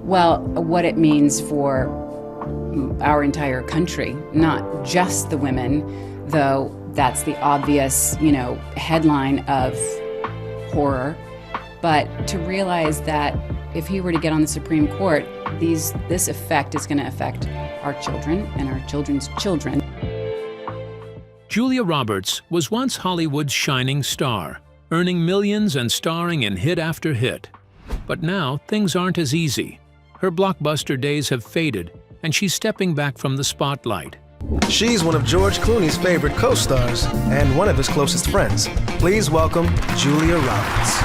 Well, what it means for our entire country, not just the women, though that's the obvious, headline of horror, but to realize that if he were to get on the Supreme Court, this effect is going to affect our children and our children's children. Julia Roberts was once Hollywood's shining star, earning millions and starring in hit after hit. But now things aren't as easy. Her blockbuster days have faded, and she's stepping back from the spotlight. She's one of George Clooney's favorite co-stars and one of his closest friends. Please welcome Julia Roberts.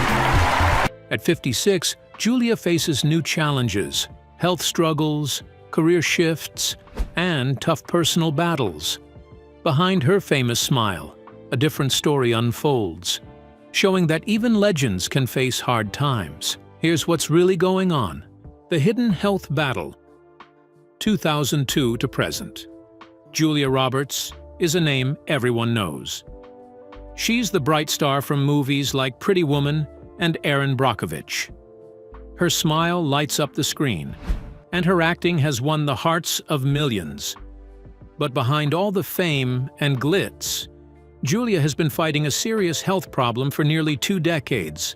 At 56, Julia faces new challenges, health struggles, career shifts, and tough personal battles. Behind her famous smile, a different story unfolds, showing that even legends can face hard times. Here's what's really going on. The hidden health battle. 2002 to present. Julia Roberts is a name everyone knows. She's the bright star from movies like Pretty Woman and Erin Brockovich. Her smile lights up the screen, and her acting has won the hearts of millions. But behind all the fame and glitz, Julia has been fighting a serious health problem for nearly 2 decades.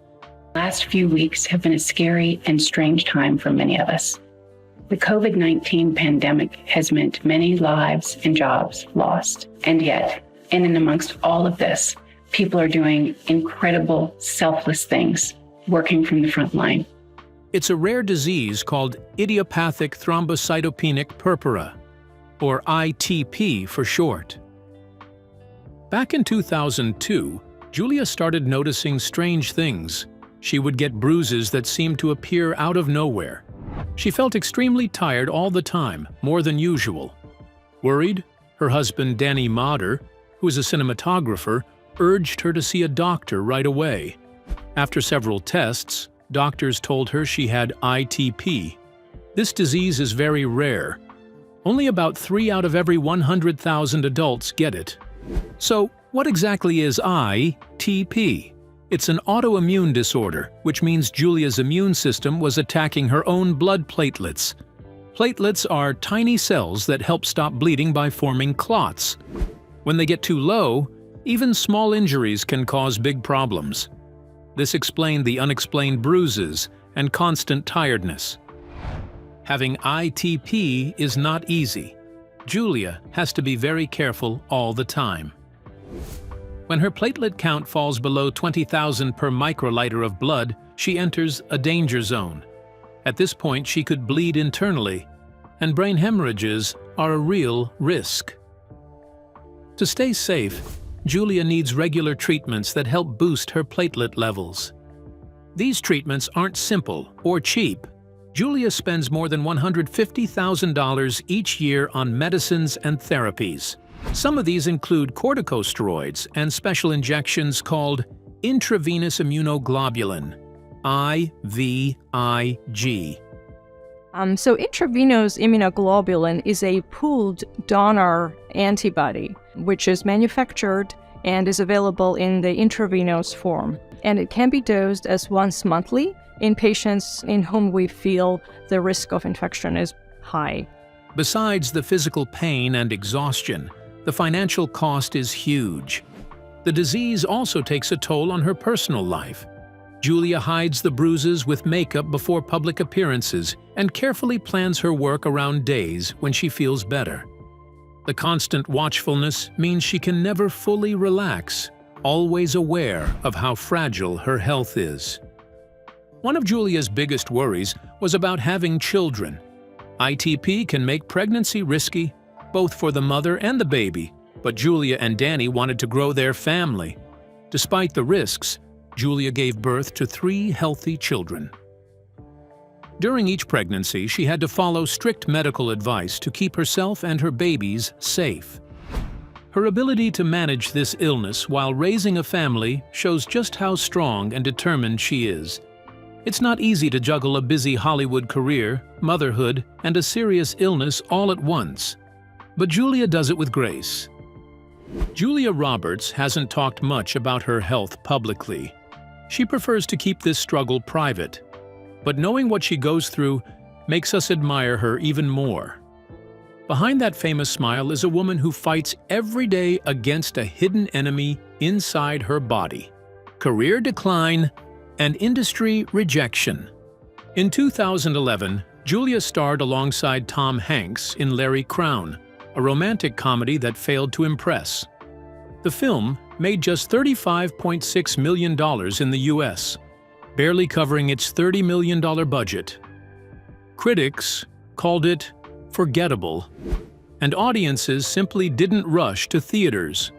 The last few weeks have been a scary and strange time for many of us. The COVID-19 pandemic has meant many lives and jobs lost. And yet, in and amongst all of this, people are doing incredible, selfless things, working from the front line. It's a rare disease called idiopathic thrombocytopenic purpura, or ITP for short. Back in 2002, Julia started noticing strange things. She would get bruises that seemed to appear out of nowhere. She felt extremely tired all the time, more than usual. Worried, her husband Danny Motter, who is a cinematographer, urged her to see a doctor right away. After several tests, doctors told her she had ITP. This disease is very rare. Only about 3 out of every 100,000 adults get it. So, what exactly is ITP? It's an autoimmune disorder, which means Julia's immune system was attacking her own blood platelets. Platelets are tiny cells that help stop bleeding by forming clots. When they get too low, even small injuries can cause big problems. This explained the unexplained bruises and constant tiredness. Having ITP is not easy. Julia has to be very careful all the time. When her platelet count falls below 20,000 per microliter of blood, she enters a danger zone. At this point, she could bleed internally, and brain hemorrhages are a real risk. To stay safe, Julia needs regular treatments that help boost her platelet levels. These treatments aren't simple or cheap. Julia spends more than $150,000 each year on medicines and therapies. Some of these include corticosteroids and special injections called intravenous immunoglobulin, IVIG. So intravenous immunoglobulin is a pooled donor antibody, which is manufactured and is available in the intravenous form. And it can be dosed as once monthly in patients in whom we feel the risk of infection is high. Besides the physical pain and exhaustion, the financial cost is huge. The disease also takes a toll on her personal life. Julia hides the bruises with makeup before public appearances and carefully plans her work around days when she feels better. The constant watchfulness means she can never fully relax, always aware of how fragile her health is. One of Julia's biggest worries was about having children. ITP can make pregnancy risky, both for the mother and the baby, but Julia and Danny wanted to grow their family. Despite the risks, Julia gave birth to 3 healthy children. During each pregnancy, she had to follow strict medical advice to keep herself and her babies safe. Her ability to manage this illness while raising a family shows just how strong and determined she is. It's not easy to juggle a busy Hollywood career, motherhood, and a serious illness all at once. But Julia does it with grace. Julia Roberts hasn't talked much about her health publicly. She prefers to keep this struggle private. But knowing what she goes through, makes us admire her even more. Behind that famous smile is a woman who fights every day against a hidden enemy inside her body: career decline and industry rejection. In 2011, Julia starred alongside Tom Hanks in Larry Crown, a romantic comedy that failed to impress. The film made just $35.6 million in the US, barely covering its $30 million budget. Critics called it forgettable, and audiences simply didn't rush to theaters.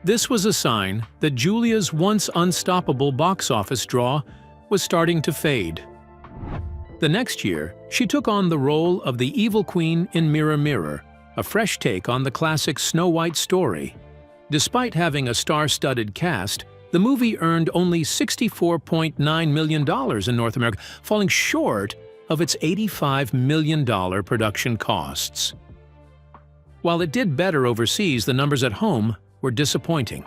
This was a sign that Julia's once unstoppable box office draw was starting to fade. The next year, she took on the role of the evil queen in Mirror Mirror, a fresh take on the classic Snow White story. Despite having a star-studded cast, the movie earned only $64.9 million in North America, falling short of its $85 million production costs. While it did better overseas, the numbers at home were disappointing.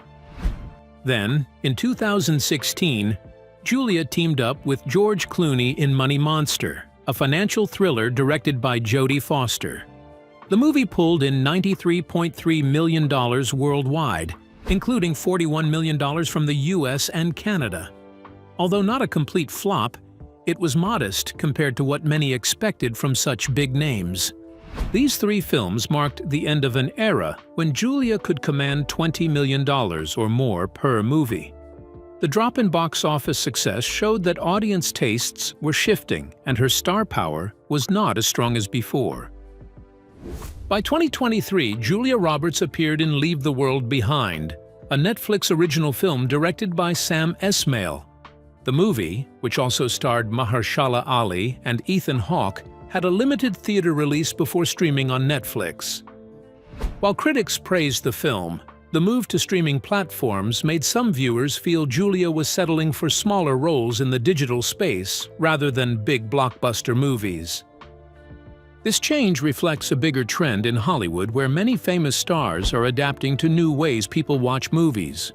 Then, in 2016, Julia teamed up with George Clooney in Money Monster, a financial thriller directed by Jodie Foster. The movie pulled in $93.3 million worldwide, including $41 million from the US and Canada. Although not a complete flop, it was modest compared to what many expected from such big names. These three films marked the end of an era when Julia could command $20 million or more per movie. The drop in box office success showed that audience tastes were shifting and her star power was not as strong as before. By 2023, Julia Roberts appeared in Leave the World Behind, a Netflix original film directed by Sam Esmail. The movie, which also starred Mahershala Ali and Ethan Hawke, had a limited theater release before streaming on Netflix. While critics praised the film, the move to streaming platforms made some viewers feel Julia was settling for smaller roles in the digital space rather than big blockbuster movies. This change reflects a bigger trend in Hollywood where many famous stars are adapting to new ways people watch movies.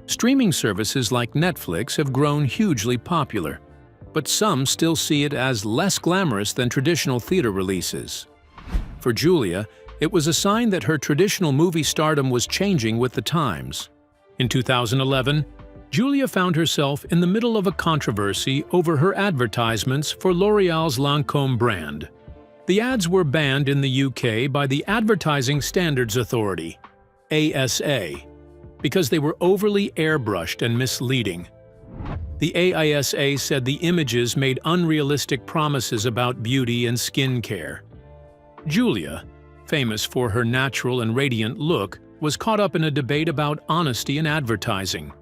Streaming services like Netflix have grown hugely popular, but some still see it as less glamorous than traditional theater releases. For Julia, it was a sign that her traditional movie stardom was changing with the times. In 2011, Julia found herself in the middle of a controversy over her advertisements for L'Oréal's Lancôme brand. The ads were banned in the UK by the Advertising Standards Authority, ASA, because they were overly airbrushed and misleading. The AISA said the images made unrealistic promises about beauty and skincare. Julia, famous for her natural and radiant look, was caught up in a debate about honesty in advertising.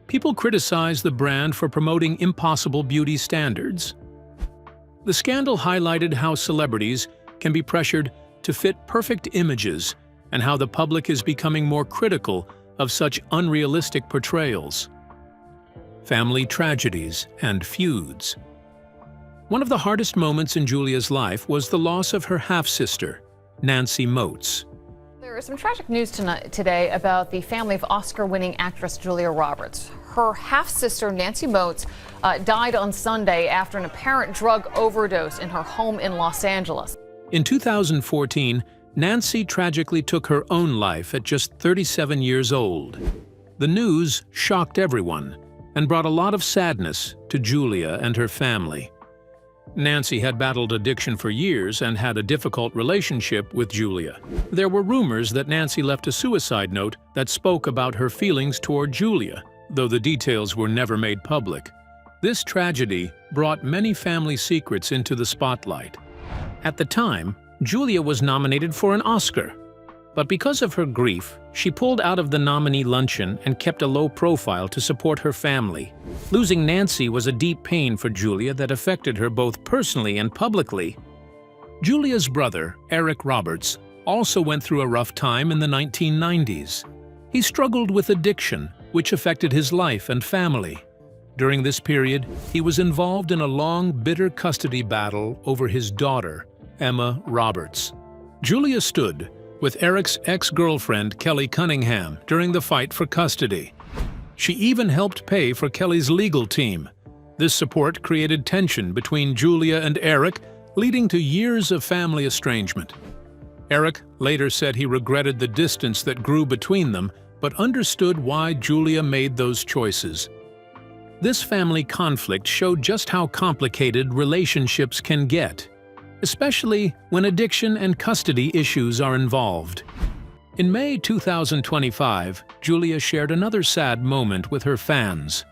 People criticized the brand for promoting impossible beauty standards. The scandal highlighted how celebrities can be pressured to fit perfect images and how the public is becoming more critical of such unrealistic portrayals. Family tragedies and feuds. One of the hardest moments in Julia's life was the loss of her half-sister, Nancy Moats. There is some tragic news today about the family of Oscar-winning actress Julia Roberts. Her half-sister, Nancy Moats, died on Sunday after an apparent drug overdose in her home in Los Angeles. In 2014, Nancy tragically took her own life at just 37 years old. The news shocked everyone and brought a lot of sadness to Julia and her family. Nancy had battled addiction for years and had a difficult relationship with Julia. There were rumors that Nancy left a suicide note that spoke about her feelings toward Julia, though the details were never made public. This tragedy brought many family secrets into the spotlight. At the time, Julia was nominated for an Oscar, but because of her grief, she pulled out of the nominee luncheon and kept a low profile to support her family. Losing Nancy was a deep pain for Julia that affected her both personally and publicly. Julia's brother, Eric Roberts, also went through a rough time in the 1990s. He struggled with addiction, which affected his life and family. During this period, he was involved in a long, bitter custody battle over his daughter, Emma Roberts. Julia stood with Eric's ex-girlfriend, Kelly Cunningham, during the fight for custody. She even helped pay for Kelly's legal team. This support created tension between Julia and Eric, leading to years of family estrangement. Eric later said he regretted the distance that grew between them, but understood why Julia made those choices. This family conflict showed just how complicated relationships can get, especially when addiction and custody issues are involved. In May 2025, Julia shared another sad moment with her fans: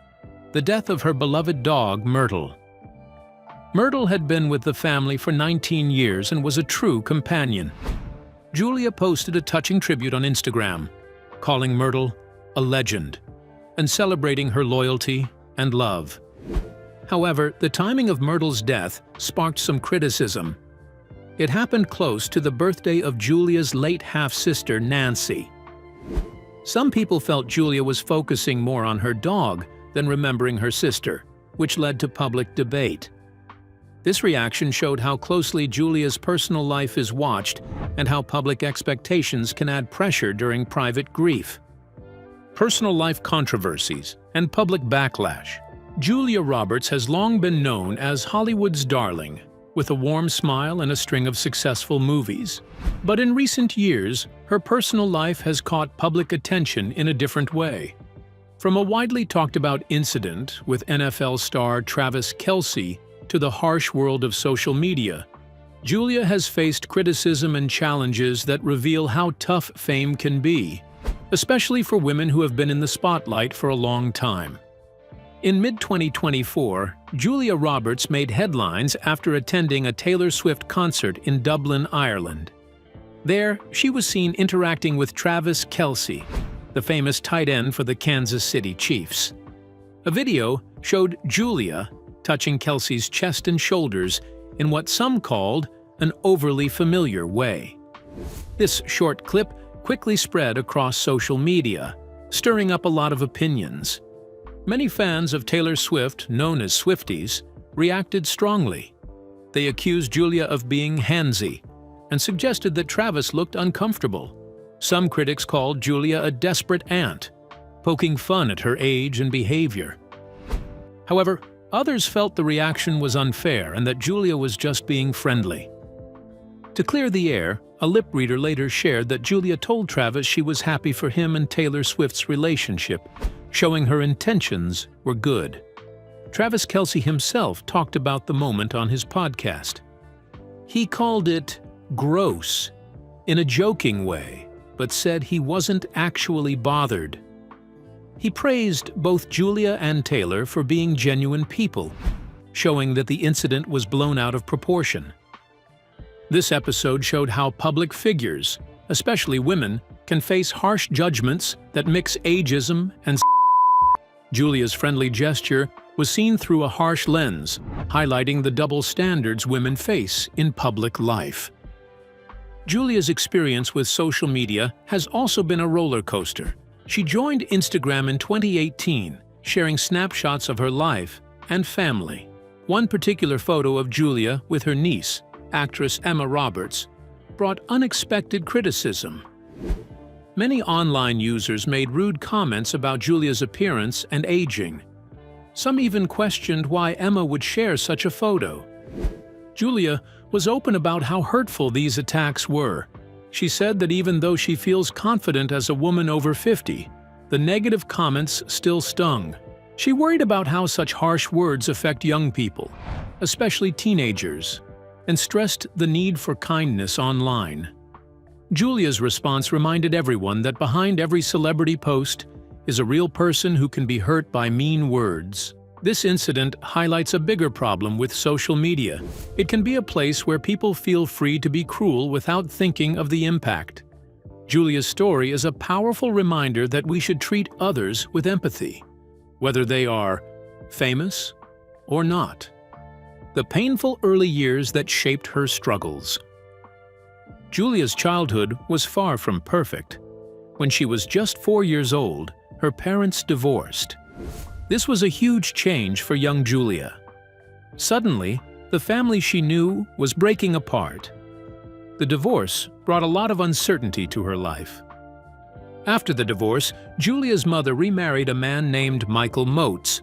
the death of her beloved dog, Myrtle. Myrtle had been with the family for 19 years and was a true companion. Julia posted a touching tribute on Instagram, calling Myrtle a legend and celebrating her loyalty and love. However, the timing of Myrtle's death sparked some criticism. It happened close to the birthday of Julia's late half-sister, Nancy. Some people felt Julia was focusing more on her dog than remembering her sister, which led to public debate. This reaction showed how closely Julia's personal life is watched and how public expectations can add pressure during private grief. Personal life controversies and public backlash. Julia Roberts has long been known as Hollywood's darling, with a warm smile and a string of successful movies. But in recent years, her personal life has caught public attention in a different way. From a widely talked about incident with NFL star Travis Kelce to the harsh world of social media, Julia has faced criticism and challenges that reveal how tough fame can be, especially for women who have been in the spotlight for a long time. In mid-2024, Julia Roberts made headlines after attending a Taylor Swift concert in Dublin, Ireland. There, she was seen interacting with Travis Kelce, the famous tight end for the Kansas City Chiefs. A video showed Julia touching Kelce's chest and shoulders in what some called an overly familiar way. This short clip quickly spread across social media, stirring up a lot of opinions. Many fans of Taylor Swift, known as Swifties, reacted strongly. They accused Julia of being handsy and suggested that Travis looked uncomfortable. Some critics called Julia a desperate aunt, poking fun at her age and behavior. However, others felt the reaction was unfair and that Julia was just being friendly. To clear the air, a lip reader later shared that Julia told Travis she was happy for him and Taylor Swift's relationship, showing her intentions were good. Travis Kelce himself talked about the moment on his podcast. He called it gross in a joking way, but said he wasn't actually bothered. He praised both Julia and Taylor for being genuine people, showing that the incident was blown out of proportion. This episode showed how public figures, especially women, can face harsh judgments that mix ageism and Julia's friendly gesture was seen through a harsh lens, highlighting the double standards women face in public life. Julia's experience with social media has also been a roller coaster. She joined Instagram in 2018, sharing snapshots of her life and family. One particular photo of Julia with her niece, actress Emma Roberts, brought unexpected criticism. Many online users made rude comments about Julia's appearance and aging. Some even questioned why Emma would share such a photo. Julia was open about how hurtful these attacks were. She said that even though she feels confident as a woman over 50, the negative comments still stung. She worried about how such harsh words affect young people, especially teenagers, and stressed the need for kindness online. Julia's response reminded everyone that behind every celebrity post is a real person who can be hurt by mean words. This incident highlights a bigger problem with social media. It can be a place where people feel free to be cruel without thinking of the impact. Julia's story is a powerful reminder that we should treat others with empathy, whether they are famous or not. The painful early years that shaped her struggles. Julia's childhood was far from perfect. When she was just 4 years old, her parents divorced. This was a huge change for young Julia. Suddenly, the family she knew was breaking apart. The divorce brought a lot of uncertainty to her life. After the divorce, Julia's mother remarried a man named Michael Moats.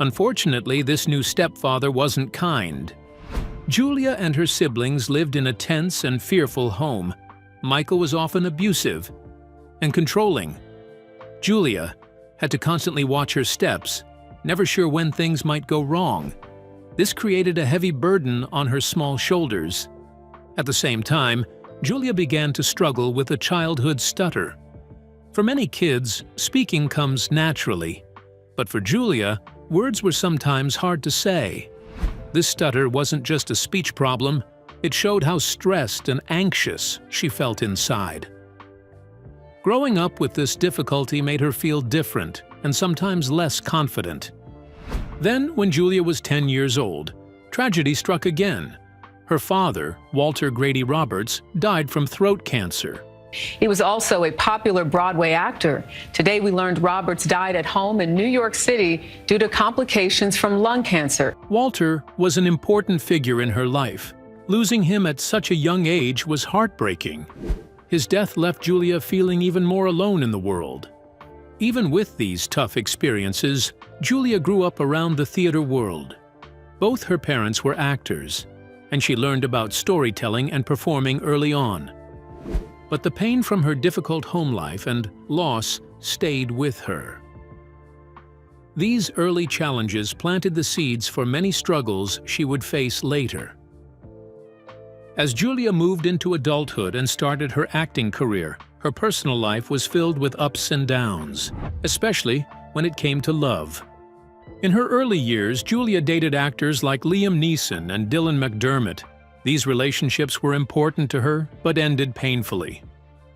Unfortunately, this new stepfather wasn't kind. Julia and her siblings lived in a tense and fearful home. Michael was often abusive and controlling. Julia had to constantly watch her steps, never sure when things might go wrong. This created a heavy burden on her small shoulders. At the same time, Julia began to struggle with a childhood stutter. For many kids, speaking comes naturally, but for Julia, words were sometimes hard to say. This stutter wasn't just a speech problem, it showed how stressed and anxious she felt inside. Growing up with this difficulty made her feel different and sometimes less confident. Then, when Julia was 10 years old, tragedy struck again. Her father, Walter Grady Roberts, died from throat cancer. He was also a popular Broadway actor. Today we learned Roberts died at home in New York City due to complications from lung cancer. Walter was an important figure in her life. Losing him at such a young age was heartbreaking. His death left Julia feeling even more alone in the world. Even with these tough experiences, Julia grew up around the theater world. Both her parents were actors, and she learned about storytelling and performing early on. But the pain from her difficult home life and loss stayed with her. These early challenges planted the seeds for many struggles she would face later. As Julia moved into adulthood and started her acting career, her personal life was filled with ups and downs, especially when it came to love. In her early years, Julia dated actors like Liam Neeson and Dylan McDermott. These relationships were important to her, but ended painfully.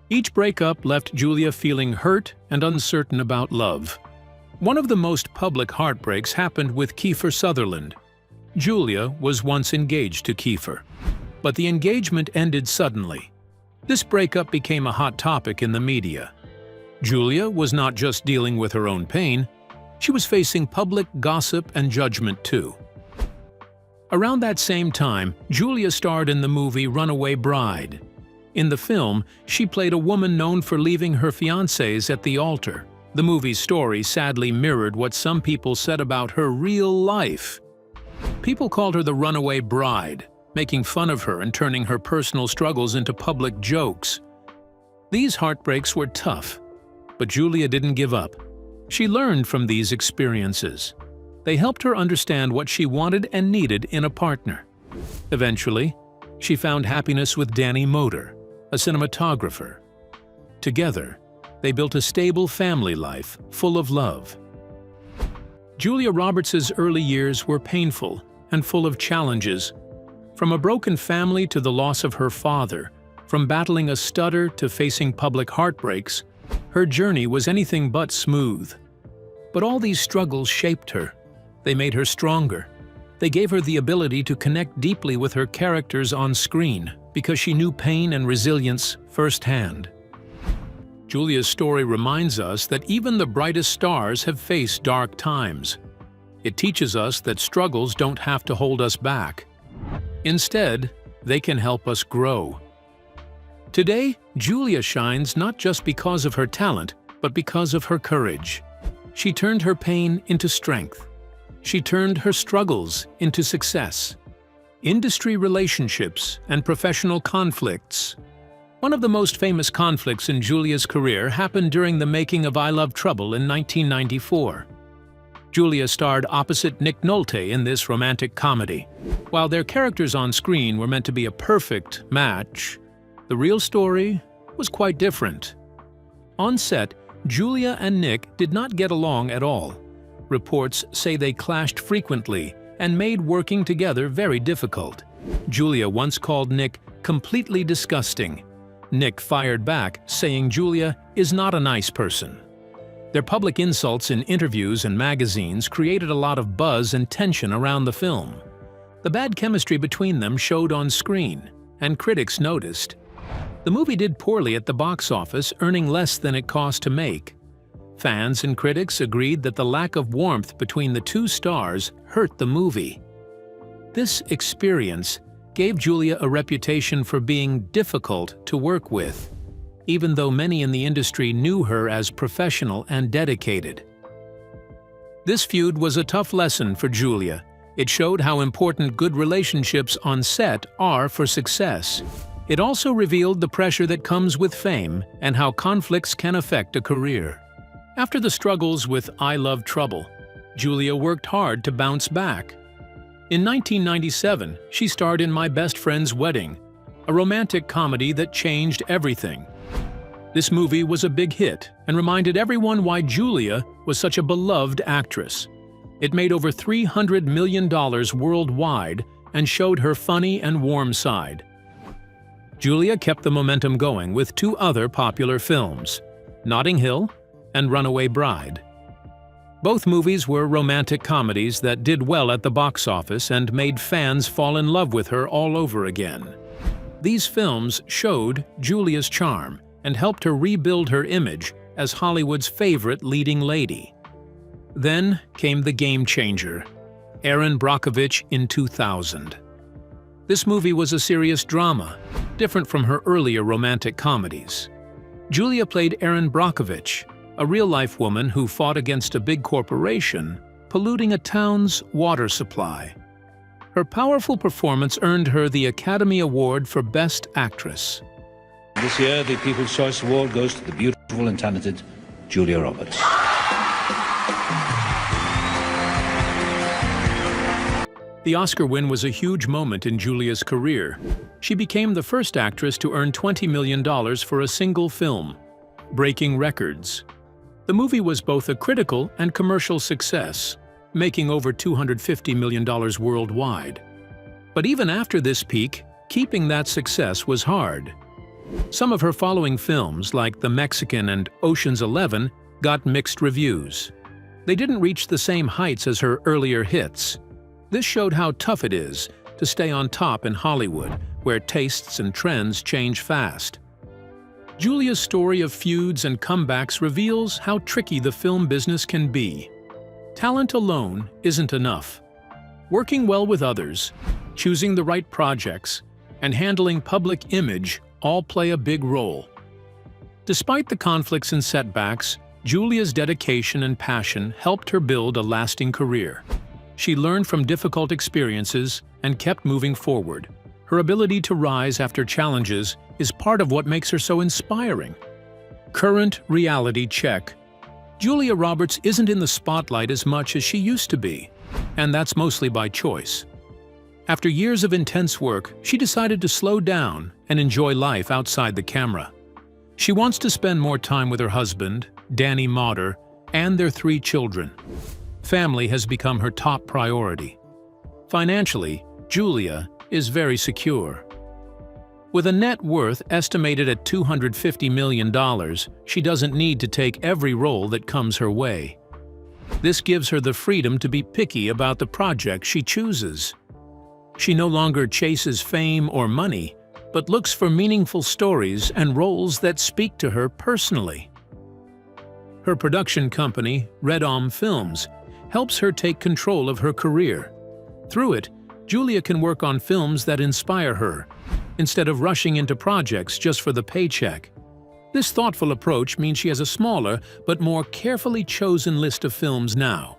Each breakup left Julia feeling hurt and uncertain about love. One of the most public heartbreaks happened with Kiefer Sutherland. Julia was once engaged to Kiefer, but the engagement ended suddenly. This breakup became a hot topic in the media. Julia was not just dealing with her own pain, she was facing public gossip and judgment too. Around that same time, Julia starred in the movie Runaway Bride. In the film, she played a woman known for leaving her fiancés at the altar. The movie's story sadly mirrored what some people said about her real life. People called her the Runaway Bride, making fun of her and turning her personal struggles into public jokes. These heartbreaks were tough, but Julia didn't give up. She learned from these experiences. They helped her understand what she wanted and needed in a partner. Eventually, she found happiness with Danny Moder, a cinematographer. Together, they built a stable family life full of love. Julia Roberts' early years were painful and full of challenges. From a broken family to the loss of her father, from battling a stutter to facing public heartbreaks, her journey was anything but smooth. But all these struggles shaped her. They made her stronger. They gave her the ability to connect deeply with her characters on screen because she knew pain and resilience firsthand. Julia's story reminds us that even the brightest stars have faced dark times. It teaches us that struggles don't have to hold us back. Instead, they can help us grow. Today, Julia shines not just because of her talent, but because of her courage. She turned her pain into strength. She turned her struggles into success. Industry relationships and professional conflicts. One of the most famous conflicts in Julia's career happened during the making of I Love Trouble in 1994. Julia starred opposite Nick Nolte in this romantic comedy. While their characters on screen were meant to be a perfect match, the real story was quite different. On set, Julia and Nick did not get along at all. Reports say they clashed frequently and made working together very difficult. Julia once called Nick completely disgusting. Nick fired back, saying Julia is not a nice person. Their public insults in interviews and magazines created a lot of buzz and tension around the film. The bad chemistry between them showed on screen, and critics noticed. The movie did poorly at the box office, earning less than it cost to make. Fans and critics agreed that the lack of warmth between the two stars hurt the movie. This experience gave Julia a reputation for being difficult to work with, even though many in the industry knew her as professional and dedicated. This feud was a tough lesson for Julia, It showed how important good relationships on set are for success. It also revealed the pressure that comes with fame and how conflicts can affect a career. After the struggles with I Love Trouble, Julia worked hard to bounce back. In 1997, she starred in My Best Friend's Wedding, a romantic comedy that changed everything. This movie was a big hit and reminded everyone why Julia was such a beloved actress. It made over $300 million worldwide and showed her funny and warm side. Julia kept the momentum going with two other popular films, Notting Hill and Runaway Bride. Both movies were romantic comedies that did well at the box office and made fans fall in love with her all over again. These films showed Julia's charm and helped her rebuild her image as Hollywood's favorite leading lady. Then came the game changer, Erin Brockovich in 2000. This movie was a serious drama, different from her earlier romantic comedies. Julia played Erin Brockovich, a real-life woman who fought against a big corporation, polluting a town's water supply. Her powerful performance earned her the Academy Award for Best Actress. This year, the People's Choice Award goes to the beautiful and talented Julia Roberts. The Oscar win was a huge moment in Julia's career. She became the first actress to earn $20 million for a single film, breaking records. The movie was both a critical and commercial success, making over $250 million worldwide. But even after this peak, keeping that success was hard. Some of her following films, like The Mexican and Ocean's 11, got mixed reviews. They didn't reach the same heights as her earlier hits. This showed how tough it is to stay on top in Hollywood, where tastes and trends change fast. Julia's story of feuds and comebacks reveals how tricky the film business can be. Talent alone isn't enough. Working well with others, choosing the right projects, and handling public image all play a big role. Despite the conflicts and setbacks, Julia's dedication and passion helped her build a lasting career. She learned from difficult experiences and kept moving forward. Her ability to rise after challenges is part of what makes her so inspiring. Current reality check. Julia Roberts isn't in the spotlight as much as she used to be, and that's mostly by choice. After years of intense work, she decided to slow down and enjoy life outside the camera. She wants to spend more time with her husband, Danny Motter, and their 3 children. Family has become her top priority. Financially, Julia is very secure. With a net worth estimated at $250 million, she doesn't need to take every role that comes her way. This gives her the freedom to be picky about the project she chooses. She no longer chases fame or money, but looks for meaningful stories and roles that speak to her personally. Her production company, Red Om Films, helps her take control of her career. Through it, Julia can work on films that inspire her, instead of rushing into projects just for the paycheck. This thoughtful approach means she has a smaller but more carefully chosen list of films now.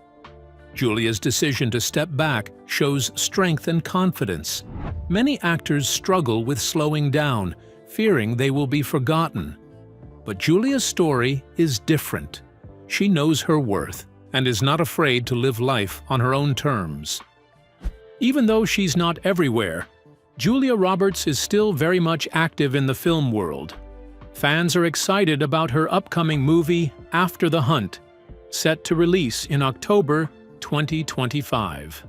Julia's decision to step back shows strength and confidence. Many actors struggle with slowing down, fearing they will be forgotten. But Julia's story is different. She knows her worth and is not afraid to live life on her own terms. Even though she's not everywhere, Julia Roberts is still very much active in the film world. Fans are excited about her upcoming movie, After the Hunt, set to release in October 2025.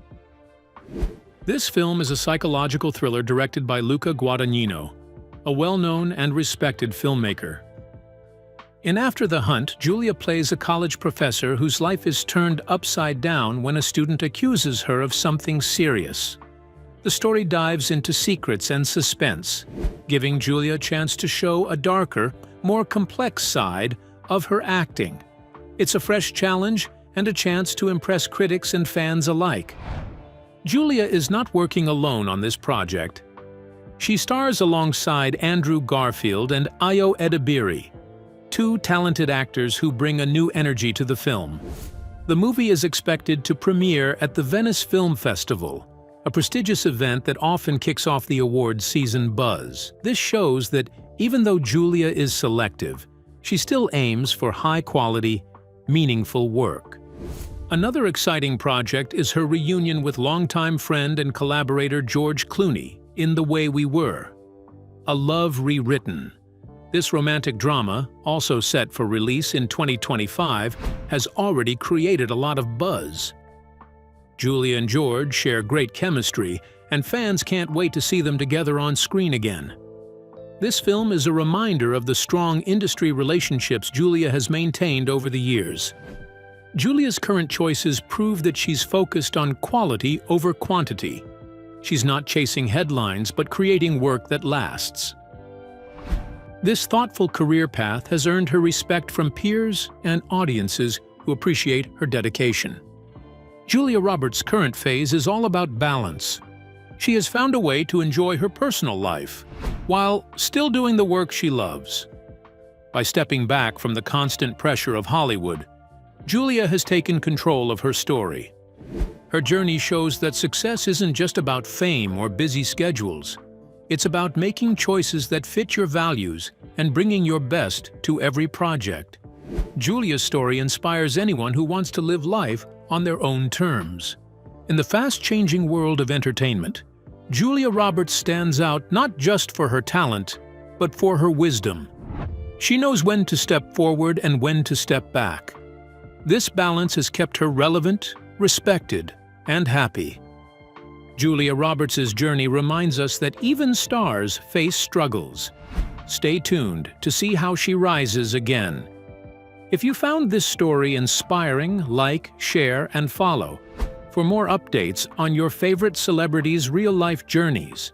This film is a psychological thriller directed by Luca Guadagnino, a well-known and respected filmmaker. In After the Hunt, Julia plays a college professor whose life is turned upside down when a student accuses her of something serious. The story dives into secrets and suspense, giving Julia a chance to show a darker, more complex side of her acting. It's a fresh challenge and a chance to impress critics and fans alike. Julia is not working alone on this project. She stars alongside Andrew Garfield and Ayo Edebiri, 2 talented actors who bring a new energy to the film. The movie is expected to premiere at the Venice Film Festival, a prestigious event that often kicks off the awards season buzz. This shows that even though Julia is selective, she still aims for high-quality, meaningful work. Another exciting project is her reunion with longtime friend and collaborator George Clooney in The Way We Were, a love rewritten. This romantic drama, also set for release in 2025, has already created a lot of buzz. Julia and George share great chemistry, and fans can't wait to see them together on screen again. This film is a reminder of the strong industry relationships Julia has maintained over the years. Julia's current choices prove that she's focused on quality over quantity. She's not chasing headlines, but creating work that lasts. This thoughtful career path has earned her respect from peers and audiences who appreciate her dedication. Julia Roberts' current phase is all about balance. She has found a way to enjoy her personal life, while still doing the work she loves. By stepping back from the constant pressure of Hollywood, Julia has taken control of her story. Her journey shows that success isn't just about fame or busy schedules. It's about making choices that fit your values and bringing your best to every project. Julia's story inspires anyone who wants to live life on their own terms. In the fast-changing world of entertainment, Julia Roberts stands out not just for her talent, but for her wisdom. She knows when to step forward and when to step back. This balance has kept her relevant, respected, and happy. Julia Roberts' journey reminds us that even stars face struggles. Stay tuned to see how she rises again. If you found this story inspiring, like, share, and follow. For more updates on your favorite celebrities' real-life journeys,